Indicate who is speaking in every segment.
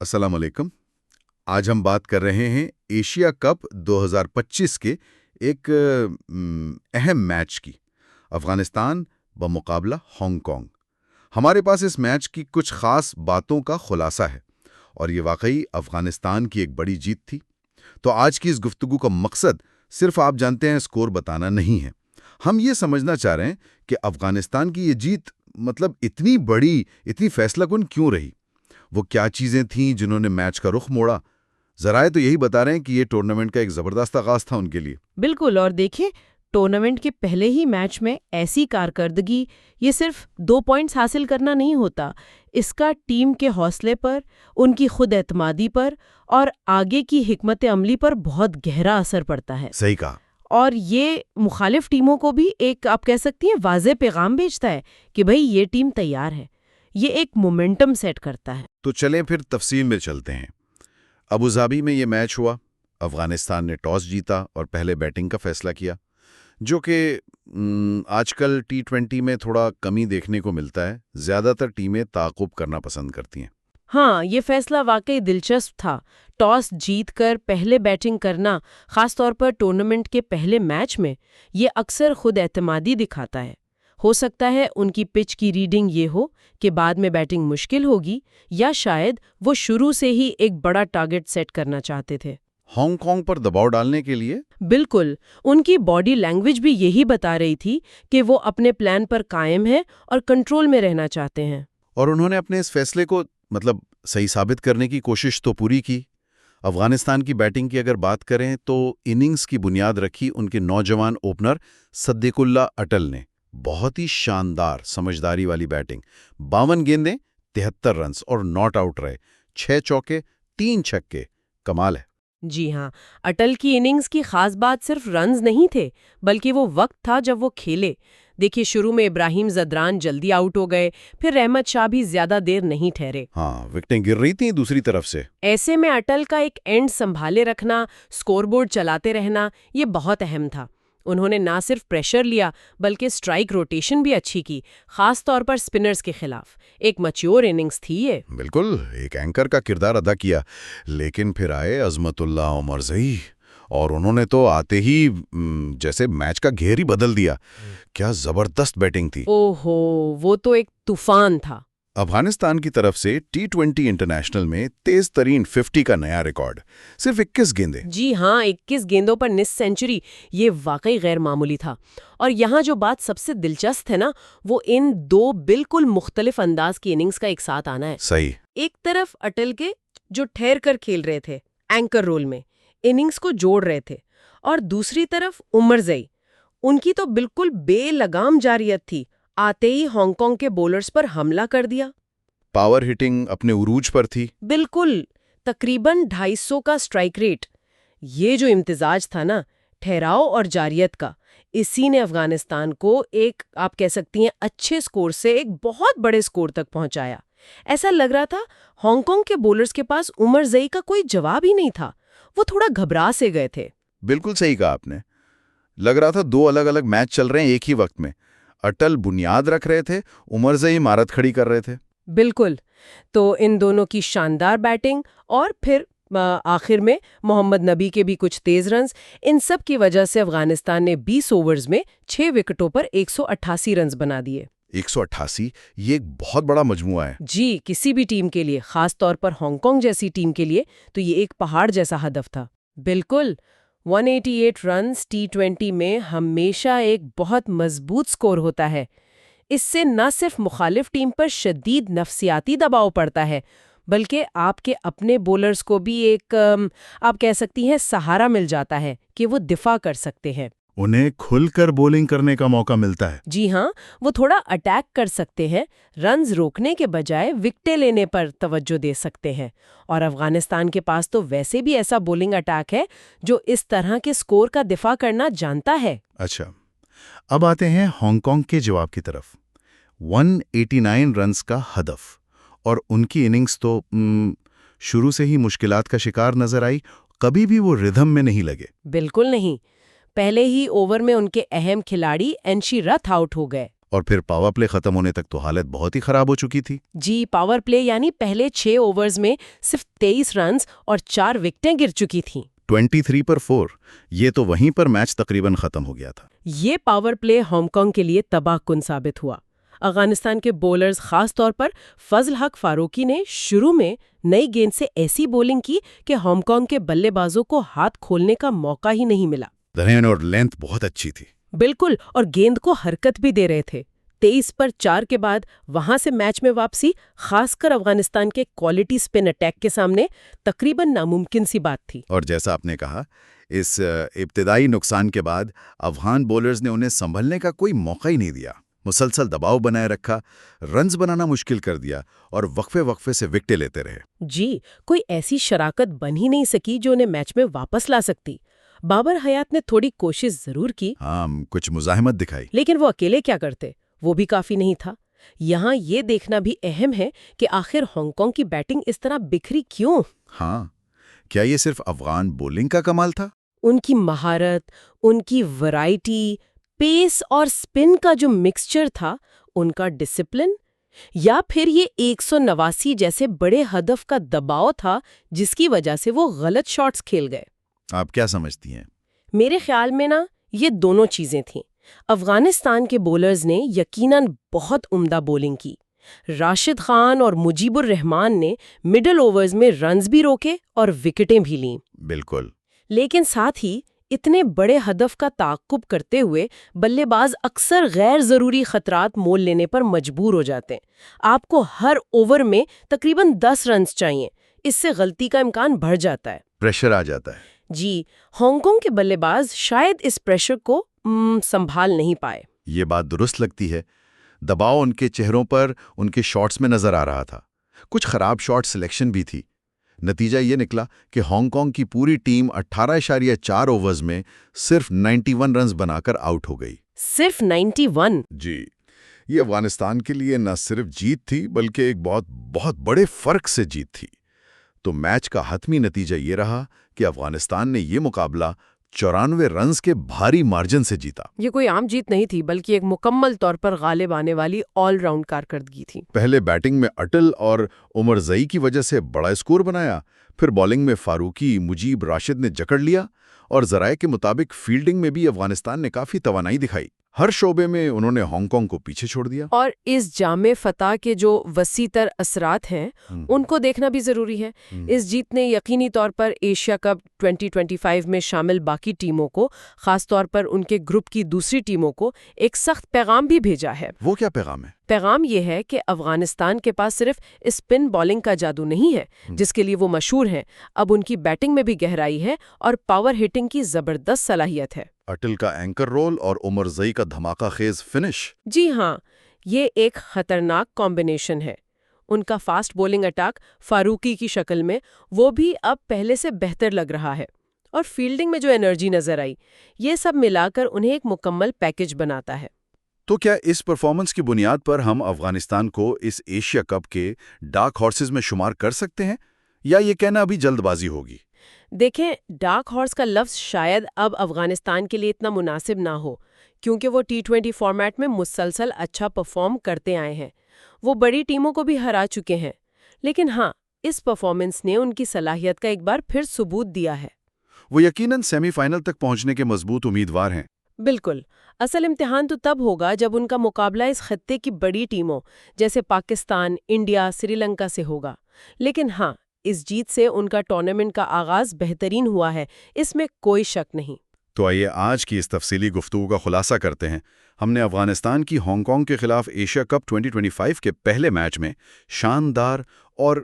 Speaker 1: السلام علیکم۔ آج ہم بات کر رہے ہیں ایشیا کپ 2025 کے ایک اہم میچ کی، افغانستان بمقابلہ ہانگ کانگ۔ ہمارے پاس اس میچ کی کچھ خاص باتوں کا خلاصہ ہے اور یہ واقعی افغانستان کی ایک بڑی جیت تھی۔ تو آج کی اس گفتگو کا مقصد صرف آپ جانتے ہیں اسکور بتانا نہیں ہے، ہم یہ سمجھنا چاہ رہے ہیں کہ افغانستان کی یہ جیت اتنی بڑی، اتنی فیصلہ کن کیوں رہی؟ وہ کیا چیزیں تھیں جنہوں نے میچ کا رخ موڑا؟ ذرائع تو یہی بتا رہے ہیں کہ یہ ٹورنامنٹ کا ایک زبردست آغاز تھا ان کے لیے۔
Speaker 2: بالکل، اور دیکھیں ٹورنامنٹ کے پہلے ہی میچ میں ایسی کارکردگی، یہ صرف 2 پوائنٹس حاصل کرنا نہیں ہوتا، اس کا ٹیم کے حوصلے پر، ان کی خود اعتمادی پر اور آگے کی حکمت عملی پر بہت گہرا اثر پڑتا ہے۔
Speaker 1: صحیح کہا۔
Speaker 2: اور یہ مخالف ٹیموں کو بھی ایک، آپ کہہ سکتی ہیں، واضح پیغام بھیجتا ہے کہ بھئی یہ ٹیم تیار ہے۔ یہ ایک مومنٹم سیٹ کرتا ہے۔
Speaker 1: تو چلیں پھر تفصیل میں چلتے ہیں۔ ابوظہبی میں یہ میچ ہوا، افغانستان نے ٹاس جیتا اور پہلے بیٹنگ کا فیصلہ کیا، جو کہ آج کل T20 میں تھوڑا کمی دیکھنے کو ملتا ہے۔ زیادہ تر ٹیمیں تعاقب کرنا پسند کرتی ہیں۔
Speaker 2: ہاں، یہ فیصلہ واقعی دلچسپ تھا۔ ٹاس جیت کر پہلے بیٹنگ کرنا، خاص طور پر ٹورنامنٹ کے پہلے میچ میں، یہ اکثر خود اعتمادی دکھاتا ہے۔ ہو سکتا ہے ان کی پچ کی ریڈنگ یہ ہو کہ بعد میں بیٹنگ مشکل ہوگی، یا شاید وہ شروع سے ہی ایک بڑا ٹارگٹ سیٹ کرنا چاہتے تھے۔
Speaker 1: ہانگ کانگ پر دباؤ ڈالنے کے لیے؟
Speaker 2: بالکل، ان کی باڈی لینگویج بھی یہی بتا رہی تھی کہ وہ اپنے پلان پر قائم ہیں اور کنٹرول میں رہنا چاہتے ہیں۔
Speaker 1: اور انہوں نے اپنے اس فیصلے کو صحیح ثابت کرنے کی کوشش تو پوری کی۔ افغانستان کی بیٹنگ کی اگر بات کریں تو اننگز کی بنیاد رکھی ان کے نوجوان اوپنر صدیق اللہ اٹل نے۔ بہت ہی شاندار سمجھداری والی بیٹنگ، 52 گیندیں، 73 رنز اور ناٹ آؤٹ رہے، 6 چوکے، 3 چھکے، کمال ہے۔
Speaker 2: جی ہاں، اٹل کی اننگز کی خاص بات صرف رنز نہیں تھے، بلکہ وہ وقت تھا جب وہ کھیلے۔ دیکھیے، شروع میں ابراہیم زدران جلدی آؤٹ ہو گئے، پھر احمد شاہ بھی زیادہ دیر نہیں ٹھہرے۔
Speaker 1: ہاں، وکٹیں گر رہی تھیں دوسری طرف سے۔
Speaker 2: ایسے میں اٹل کا ایک اینڈ سنبھالے رکھنا، سکور بورڈ چلاتے رہنا، یہ بہت اہم تھا۔ انہوں نے نہ صرف پریشر لیا بلکہ سٹرائک روٹیشن بھی اچھی کی، خاص طور پر سپنرز کے خلاف۔ ایک میچور اننگز تھی یہ۔
Speaker 1: بالکل، ایک اینکر کا کردار ادا کیا۔ لیکن پھر آئے عظمت اللہ عمرزئی اور انہوں نے تو آتے ہی جیسے میچ کا گیئر ہی بدل دیا۔ کیا زبردست بیٹنگ تھی۔
Speaker 2: اوہو، وہ تو ایک طوفان تھا۔
Speaker 1: افغانستان کی طرف سے T20 انٹرنیشنل میں تیز ترین 50 کا نیا ریکارڈ، صرف 21 گیندیں۔
Speaker 2: جی ہاں، 21 گیندوں پر نصف سینچری، یہ واقعی غیر معمولی تھا۔ اور یہاں جو بات سب سے دلچسپ ہے نا، وہ ان دو بالکل مختلف انداز کی اننگز کا ایک ساتھ آنا ہے۔
Speaker 1: صحیح۔
Speaker 2: ایک طرف اٹل کے، جو ٹھہر کر کھیل رہے تھے، اینکر رول میں اننگز کو جوڑ رہے تھے، اور دوسری طرف عمرزئی، ان کی تو بالکل بے لگام جارحیت تھی، آتے ہی ہانگ کانگ کے بولرز پر حملہ کر دیا۔
Speaker 1: پاور ہٹنگ اپنے عروج پر تھی۔
Speaker 2: بالکل، تقریباً 250 کا سٹرائک ریٹ۔ یہ جو امتزاج تھا نا، ٹھہراؤ اور جارحیت کا، اسی نے افغانستان کو ایک، آپ کہہ سکتی ہیں، اچھے سکور سے ایک بہت بڑے سکور تک پہنچایا۔ ایسا لگ رہا تھا ہانگ کانگ کے بولرز کے پاس عمرزئی کا کوئی جواب ہی نہیں تھا، وہ تھوڑا گھبرا سے گئے تھے۔
Speaker 1: بالکل صحیح کہا آپ نے، لگ رہا تھا دو الگ الگ میچ چل رہے ہیں ایک ہی وقت میں۔ اٹل بنیاد رکھ رہے تھے، عمرزئی عمارت کھڑی کر رہے تھے۔
Speaker 2: بالکل، تو ان دونوں کی شاندار بیٹنگ اور پھر آخر میں محمد نبی کے بھی کچھ تیز رنز، ان سب کی وجہ سے افغانستان نے 20 اوورز میں 6 وکٹوں پر 188 رنز بنا دیے۔
Speaker 1: 188، یہ ایک بہت بڑا مجموعہ ہے۔
Speaker 2: جی، کسی بھی ٹیم کے لیے، خاص طور پر ہانگ کانگ جیسی ٹیم کے لیے تو یہ ایک پہاڑ جیسا ہدف تھا۔ بالکل، 188 رنز T20 میں ہمیشہ ایک بہت مضبوط سکور ہوتا ہے۔ اس سے نہ صرف مخالف ٹیم پر شدید نفسیاتی دباؤ پڑتا ہے، بلکہ آپ کے اپنے بولرز کو بھی ایک، آپ کہہ سکتی ہیں، سہارا مل جاتا ہے کہ وہ دفاع کر سکتے ہیں۔
Speaker 1: انہیں کھل کر بولنگ کرنے کا موقع ملتا ہے۔
Speaker 2: جی ہاں، وہ تھوڑا اٹیک کر سکتے ہیں، رنز روکنے کے بجائے وکٹیں لینے پر توجہ دے سکتے ہیں۔ اور افغانستان کے پاس تو ویسے بھی ایسا بولنگ اٹیک ہے جو اس طرح کے سکور کا دفاع کرنا جانتا ہے۔
Speaker 1: اچھا، اب آتے ہیں ہانگ کانگ کے جواب کی طرف۔ 189 رنز کا ہدف، اور ان کی اننگز تو شروع سے ہی مشکلات کا شکار نظر آئی، کبھی بھی وہ ردھم میں نہیں لگے۔
Speaker 2: بالکل نہیں، پہلے ہی اوور میں ان کے اہم کھلاڑی انشی رتھ آؤٹ ہو گئے۔
Speaker 1: اور پھر پاور پلے ختم ہونے تک تو حالت بہت ہی خراب ہو چکی تھی۔
Speaker 2: جی، پاور پلے یعنی پہلے 6 اوورز میں صرف 23 رنز اور 4 وکٹیں گر چکی تھیں۔
Speaker 1: 23 پر 4، یہ تو وہیں پر میچ تقریباً ختم ہو گیا تھا۔
Speaker 2: یہ پاور پلے ہانگ کانگ کے لیے تباہ کن ثابت ہوا۔ افغانستان کے بولرز خاص طور پر فضل حق فاروقی نے شروع میں نئی گیند سے ایسی بولنگ کی کہ ہانگ کانگ کے بلے بازوں کو ہاتھ کھولنے کا موقع ہی نہیں ملا۔
Speaker 1: رین اور لینتھ بہت اچھی تھی۔
Speaker 2: بالکل، اور گیند کو حرکت بھی دے رہے تھے۔ 23 پر 4 کے بعد وہاں سے میچ میں واپسی خاص کر افغانستان کے کوالٹی سپن اٹیک کے سامنے تقریباً ناممکن سی بات تھی۔
Speaker 1: اور جیسا آپ نے کہا، اس ابتدائی نقصان کے بعد افغان بولرز نے انہیں سنبھلنے کا کوئی موقع ہی نہیں دیا۔ مسلسل دباؤ بنائے رکھا، رنز بنانا مشکل کر دیا اور وقفے وقفے سے وکٹیں لیتے رہے۔
Speaker 2: جی، کوئی ایسی شراکت بن ہی نہیں سکی جو انہیں میچ میں واپس لا سکتی۔ بابر حیات نے تھوڑی کوشش ضرور کی،
Speaker 1: ہاں، کچھ مزاحمت دکھائی،
Speaker 2: لیکن وہ اکیلے کیا کرتے، وہ بھی کافی نہیں تھا۔ یہاں یہ دیکھنا بھی اہم ہے کہ آخر ہانگ کانگ کی بیٹنگ اس طرح بکھری کیوں؟
Speaker 1: ہاں، کیا یہ صرف افغان بولنگ کا کمال تھا؟
Speaker 2: ان کی مہارت، ان کی ورائٹی، پیس اور سپن کا جو مکسچر تھا، ان کا ڈسپلن، یا پھر یہ 189 جیسے بڑے ہدف کا دباؤ تھا جس کی وجہ سے وہ غلط شاٹس کھیل گئے؟
Speaker 1: آپ کیا سمجھتی ہیں؟
Speaker 2: میرے خیال میں یہ دونوں چیزیں تھیں۔ افغانستان کے بولرز نے یقیناً بہت عمدہ بولنگ کی۔ راشد خان اور مجیب الرحمان نے مڈل اوورز میں رنز بھی روکے اور وکٹیں بھی لیں۔
Speaker 1: بالکل۔
Speaker 2: لیکن ساتھ ہی اتنے بڑے ہدف کا تعاقب کرتے ہوئے بلے باز اکثر غیر ضروری خطرات مول لینے پر مجبور ہو جاتے ہیں۔ آپ کو ہر اوور میں تقریباً 10 رنز چاہیے، اس سے غلطی کا امکان بڑھ جاتا ہے،
Speaker 1: پریشر آ جاتا ہے۔
Speaker 2: جی، ہانگ کانگ کے بلے باز شاید اس پریشر کو سنبھال نہیں پائے۔
Speaker 1: یہ بات درست لگتی ہے۔ دباؤ ان کے چہروں پر ان کے شاٹس میں نظر آ رہا تھا۔ کچھ خراب شاٹ سلیکشن بھی تھی۔ نتیجہ یہ نکلا کہ ہانگ کانگ کی پوری ٹیم 18.4 اوورز میں صرف 91 رنز بنا کر آؤٹ ہو گئی۔
Speaker 2: صرف 91؟
Speaker 1: جی، یہ افغانستان کے لیے نہ صرف جیت تھی بلکہ ایک بہت بڑے فرق سے جیت تھی۔ تو میچ کا حتمی نتیجہ یہ رہا کہ افغانستان نے یہ مقابلہ 94 رنز کے بھاری مارجن سے جیتا۔
Speaker 2: یہ کوئی عام جیت نہیں تھی بلکہ ایک مکمل طور پر غالب آنے والی آل راؤنڈ کارکردگی تھی۔
Speaker 1: پہلے بیٹنگ میں اٹل اور عمر زئی کی وجہ سے بڑا اسکور بنایا، پھر بالنگ میں فاروقی، مجیب، راشد نے جکڑ لیا، اور ذرائع کے مطابق فیلڈنگ میں بھی افغانستان نے کافی توانائی دکھائی۔ ہر شعبے میں انہوں نے ہانگ کانگ کو پیچھے چھوڑ دیا۔
Speaker 2: اور اس جامع فتح کے جو وسیع تر اثرات ہیں ان کو دیکھنا بھی ضروری ہے۔ اس جیت نے یقینی طور پر ایشیا کپ 2025 میں شامل باقی ٹیموں کو، خاص طور پر ان کے گروپ کی دوسری ٹیموں کو، ایک سخت پیغام بھی بھیجا ہے۔
Speaker 1: وہ کیا پیغام ہے؟
Speaker 2: پیغام یہ ہے کہ افغانستان کے پاس صرف اسپن بالنگ کا جادو نہیں ہے جس کے لیے وہ مشہور ہیں، اب ان کی بیٹنگ میں بھی گہرائی ہے اور پاور ہٹنگ کی زبردست صلاحیت ہے۔
Speaker 1: اٹل کا اینکر رول اور عمر زئی کا دھماکہ خیز فنش۔
Speaker 2: جی ہاں، یہ ایک خطرناک کمبینیشن ہے۔ ان کا فاسٹ بولنگ اٹیک فاروقی کی شکل میں وہ بھی اب پہلے سے بہتر لگ رہا ہے، اور فیلڈنگ میں جو انرجی نظر آئی، یہ سب ملا کر انہیں ایک مکمل پیکج بناتا ہے۔
Speaker 1: تو کیا اس پرفارمنس کی بنیاد پر ہم افغانستان کو اس ایشیا کپ کے ڈارک ہارسز میں شمار کر سکتے ہیں، یا یہ کہنا ابھی جلد بازی ہوگی؟
Speaker 2: دیکھیں، ڈارک ہارس کا لفظ شاید اب افغانستان کے لیے اتنا مناسب نہ ہو، کیونکہ وہ T20 فارمیٹ میں مسلسل اچھا پرفارم کرتے آئے ہیں، وہ بڑی ٹیموں کو بھی ہرا چکے ہیں، لیکن ہاں، اس پرفارمنس نے ان کی صلاحیت کا ایک بار پھر ثبوت دیا ہے۔
Speaker 1: وہ یقیناً سیمی فائنل تک پہنچنے کے مضبوط امیدوار ہیں۔
Speaker 2: بالکل، اصل امتحان تو تب ہوگا جب ان کا مقابلہ اس خطے کی بڑی ٹیموں جیسے پاکستان، انڈیا، سری لنکا سے ہوگا، لیکن ہاں، اس جیت سے ان کا ٹورنامنٹ کا آغاز بہترین ہوا ہے، اس میں کوئی شک نہیں۔
Speaker 1: تو آئیے آج کی اس تفصیلی گفتگو کا خلاصہ کرتے ہیں۔ ہم نے افغانستان کی ہانگ کانگ کے خلاف ایشیا کپ 2025 کے پہلے میچ میں شاندار اور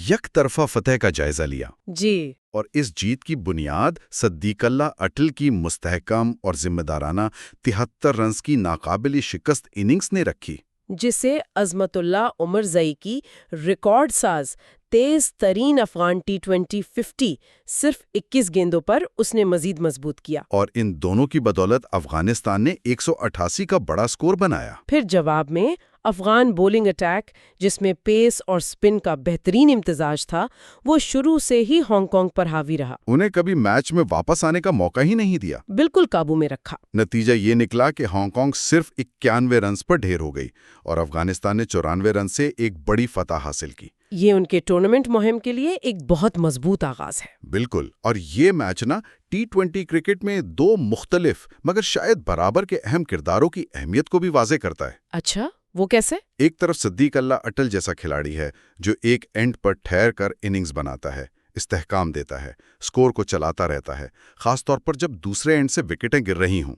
Speaker 1: یک طرفہ فتح کا جائزہ لیا۔
Speaker 2: جی،
Speaker 1: اور اس جیت کی بنیاد صدیق اللہ اٹل کی مستحکم اور ذمہ دارانہ 73 رنز کی ناقابل شکست اننگز نے رکھی،
Speaker 2: جسے عظمت اللہ عمر زئی کی ریکارڈ ساز تیز ترین افغان T20 50 صرف 21 گیندوں پر اس نے مزید مضبوط کیا۔
Speaker 1: اور ان دونوں کی بدولت افغانستان نے 188 کا بڑا سکور بنایا۔
Speaker 2: پھر جواب میں افغان بولنگ اٹیک، جس میں پیس اور سپن کا بہترین امتزاج تھا، وہ شروع سے ہی ہانگ کانگ پر حاوی رہا۔
Speaker 1: انہیں کبھی میچ میں واپس آنے کا موقع ہی نہیں دیا۔
Speaker 2: بالکل قابو میں رکھا۔
Speaker 1: نتیجہ یہ نکلا کہ ہانگ کانگ صرف 91 رنز پر ڈھیر ہو گئی اور افغانستان نے 94 رن سے ایک بڑی فتح حاصل کی۔
Speaker 2: یہ ان کے ٹورنامنٹ مہم کے لیے ایک بہت مضبوط آغاز ہے۔
Speaker 1: بالکل، اور یہ میچ نا T20 کرکٹ میں دو مختلف مگر شاید برابر کے اہم کرداروں کی اہمیت کو بھی واضح کرتا ہے۔
Speaker 2: اچھا، وہ کیسے؟
Speaker 1: ایک طرف صدیق اللہ اٹل جیسا کھلاڑی ہے جو ایک اینڈ پر ٹھہر کر اننگز بناتا ہے، استحکام دیتا ہے، سکور کو چلاتا رہتا ہے، خاص طور پر جب دوسرے اینڈ سے وکٹیں گر رہی ہوں۔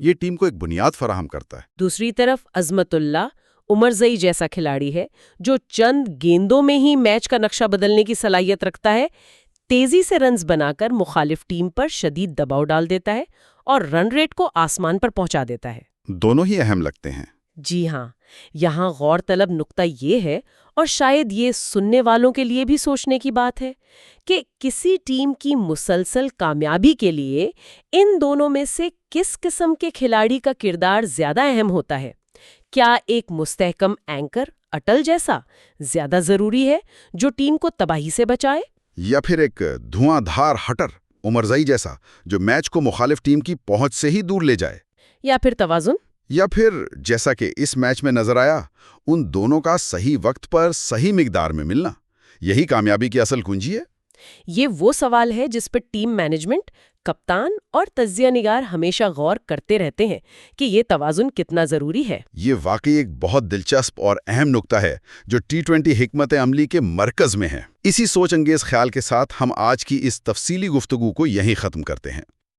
Speaker 1: یہ ٹیم کو ایک بنیاد فراہم کرتا ہے۔
Speaker 2: دوسری طرف عظمت اللہ عمرزئی جیسا کھلاڑی ہے جو چند گیندوں میں ہی میچ کا نقشہ بدلنے کی صلاحیت رکھتا ہے، تیزی سے رنز بنا کر مخالف ٹیم پر شدید دباؤ ڈال دیتا ہے اور رن ریٹ کو آسمان پر پہنچا دیتا ہے۔
Speaker 1: دونوں ہی اہم لگتے ہیں۔
Speaker 2: جی ہاں، یہاں غور طلب نقطہ یہ ہے، اور شاید یہ سننے والوں کے لیے بھی سوچنے کی بات ہے، کہ کسی ٹیم کی مسلسل کامیابی کے لیے ان دونوں میں سے کس قسم کے کھلاڑی کا کردار زیادہ اہم ہوتا ہے؟ کیا ایک مستحکم اینکر اٹل جیسا زیادہ ضروری ہے جو ٹیم کو تباہی سے بچائے،
Speaker 1: یا پھر ایک دھواں دھار ہٹر عمرزئی جیسا جو میچ کو مخالف ٹیم کی پہنچ سے ہی دور لے جائے؟
Speaker 2: یا پھر توازن؟
Speaker 1: یا پھر جیسا کہ اس میچ میں نظر آیا، ان دونوں کا صحیح وقت پر صحیح مقدار میں ملنا، یہی کامیابی کی اصل کنجی ہے۔
Speaker 2: یہ وہ سوال ہے جس پر ٹیم مینجمنٹ، کپتان اور تجزیہ نگار ہمیشہ غور کرتے رہتے ہیں کہ یہ توازن کتنا ضروری ہے۔
Speaker 1: یہ واقعی ایک بہت دلچسپ اور اہم نکتہ ہے جو T20 حکمت عملی کے مرکز میں ہے۔ اسی سوچ انگیز خیال کے ساتھ ہم آج کی اس تفصیلی گفتگو کو یہیں ختم کرتے ہیں۔